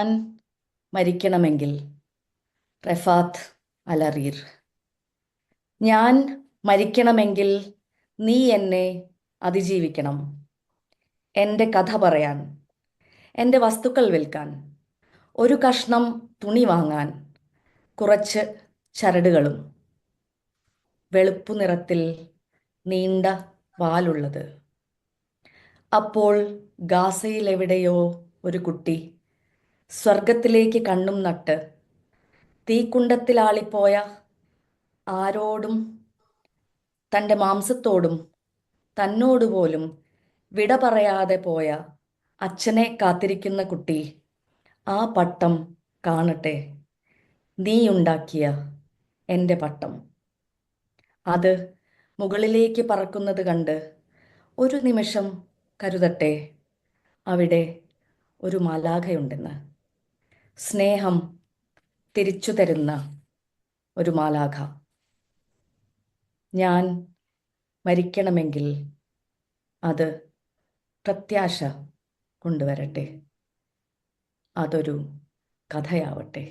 ഞാൻ മരിക്കണമെങ്കിൽ റഫാത്ത് അലറീർ. ഞാൻ മരിക്കണമെങ്കിൽ നീ എന്നെ അതിജീവിക്കണം. എൻ്റെ കഥ പറയാൻ, എൻ്റെ വസ്തുക്കൾ വിൽക്കാൻ, ഒരു കഷ്ണം തുണി വാങ്ങാൻ, കുറച്ച് ചരടുകളും, വെളുപ്പു നിറത്തിൽ നീണ്ട വാലുള്ളത്. അപ്പോൾ ഗാസയിലെവിടെയോ ഒരു കുട്ടി സ്വർഗത്തിലേക്ക് കണ്ണും നട്ട് തീക്കുണ്ടത്തിലാളിപ്പോയ ആരോടും, തൻ്റെ മാംസത്തോടും തന്നോടുപോലും വിട പറയാതെ പോയ അച്ഛനെ കാത്തിരിക്കുന്ന കുട്ടി ആ പട്ടം കാണട്ടെ, നീയുണ്ടാക്കിയ എൻ്റെ പട്ടം. അത് മുകളിലേക്ക് പറക്കുന്നത് കണ്ട് ഒരു നിമിഷം കരുതട്ടെ, അവിടെ ഒരു മാലാഖയുണ്ടെന്ന്. സ്നേഹം തിരിച്ചു തരുന്ന ഒരു മാലാഖ. ഞാൻ മരിക്കണമെങ്കിൽ അത് പ്രത്യാശ കൊണ്ടുവരട്ടെ. അതൊരു കഥയാവട്ടെ.